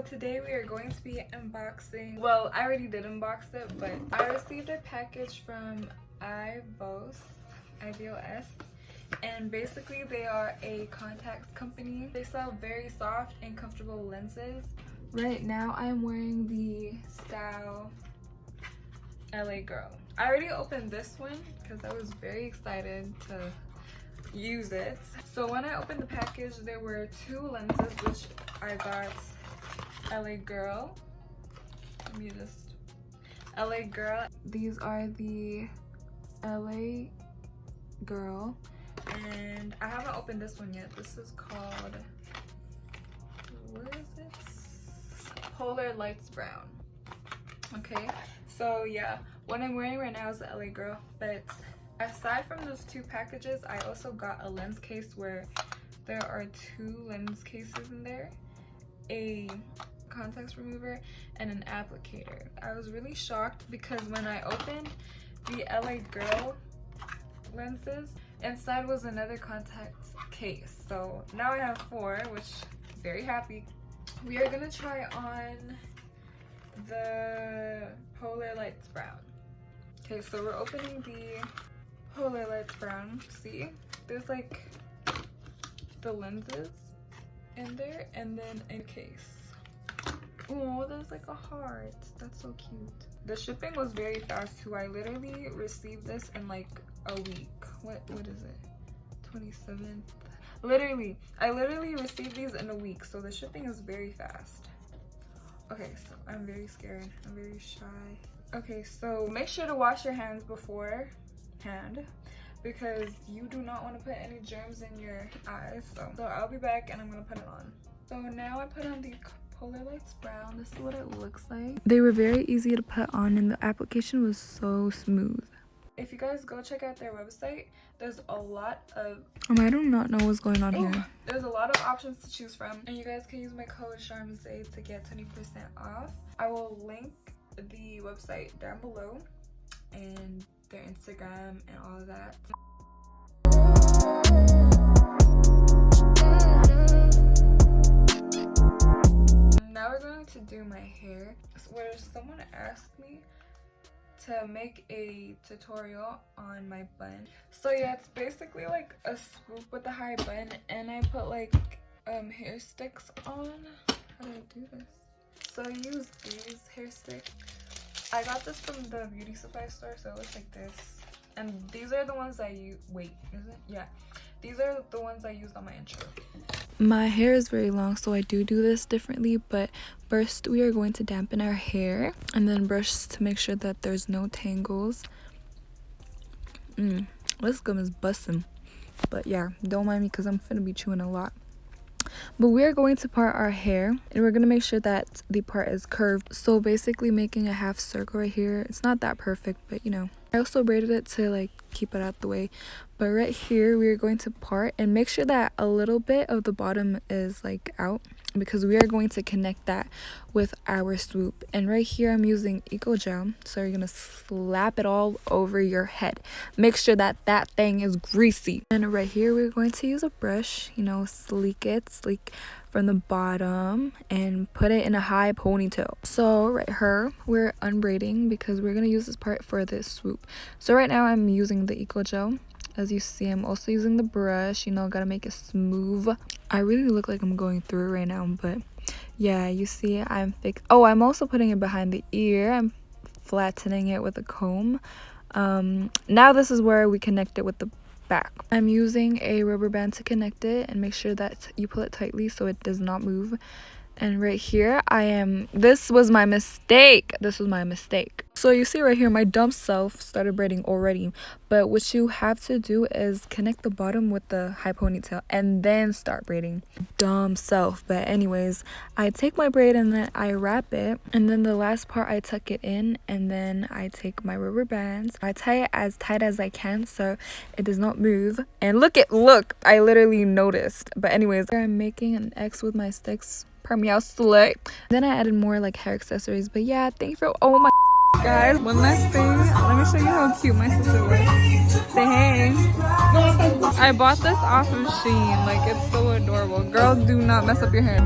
today we are going to be unboxing, well, I already did unbox it, but I received a package from EYEVOS, and basically they are a contacts company. They sell very soft and comfortable lenses. Right now I am wearing the style LA Girl. I already opened this one because I was very excited to use it. So when I opened the package, there were two lenses which I got LA Girl. Let me just LA Girl. These are the LA Girl, and I haven't opened this one yet. This is called, what is it? Polar Lights Brown. Okay, so yeah, what I'm wearing right now is the LA Girl, but aside from those two packages, I also got a lens case where there are two lens cases in there, a contacts remover and an applicator. I was really shocked because when I opened the LA Girl lenses, inside was another contacts case. So now I have four, which I'm very happy. We are gonna try on the Polar Lights Brown. Okay, so we're opening the Polar Lights Brown. See, there's like the lenses in there and then a case. Oh, there's like a heart. That's so cute. The shipping was very fast too. I literally received this in like a week. What is it? 27th. Literally, I literally received these in a week, so the shipping is very fast. Okay, so I'm very scared. I'm very shy. Okay, so make sure to wash your hands beforehand because you do not want to put any germs in your eyes. So I'll be back and I'm gonna put it on. So now I put on the Polar Lights Brown. This is what it looks like. They were very easy to put on and the application was so smooth. If you guys go check out their website, there's a lot of I do not know what's going on here. There's a lot of options to choose from, and you guys can use my code CHARMZE to get 20% off. I will link the website down below and their Instagram and all of that. Now we're going to do my hair, where someone asked me to make a tutorial on my bun. So yeah, it's basically like a swoop with a high bun, and I put like hair sticks on. How do I do this? So I use these hair sticks. I got this from the beauty supply store, so it looks like this. And these are the ones I use. Wait, is it? Yeah. These are the ones I used on my intro. My hair is very long, so I do this differently, but first we are going to dampen our hair and then brush to make sure that there's no tangles. This gum is busting. But yeah, don't mind me because I'm finna be chewing a lot. But we are going to part our hair and we're going to make sure that the part is curved. So basically making a half circle right here. It's not that perfect, but you know. I also braided it to like keep it out the way. But right here we are going to part and make sure that a little bit of the bottom is like out, because we are going to connect that with our swoop. And right here I'm using Eco Gel, so you're gonna slap it all over your head. Make sure that that thing is greasy. And right here we're going to use a brush, you know, sleek from the bottom and put it in a high ponytail. So right here we're unbraiding because we're gonna use this part for this swoop. So right now I'm using the Eco Gel. As you see, I'm also using the brush, you know, gotta make it smooth. I really look like I'm going through right now, but yeah, you see I'm fixed. Oh, I'm also putting it behind the ear. I'm flattening it with a comb. Now this is where we connect it with the back. I'm using a rubber band to connect it and make sure that you pull it tightly so it does not move. And right here this was my mistake. So you see right here, my dumb self started braiding already, but what you have to do is connect the bottom with the high ponytail and then start braiding. Dumb self. But anyways, I take my braid and then I wrap it, and then the last part I tuck it in, and then I take my rubber bands, I tie it as tight as I can so it does not move. And look, I literally noticed. But anyways, I'm making an X with my sticks. Meow slut. Then I added more like hair accessories. But yeah, thank you for, oh my guys, one last thing. Let me show you how cute my sister was. Say hey. I bought this off of Shein. Like, it's so adorable. Girls, do not mess up your hair.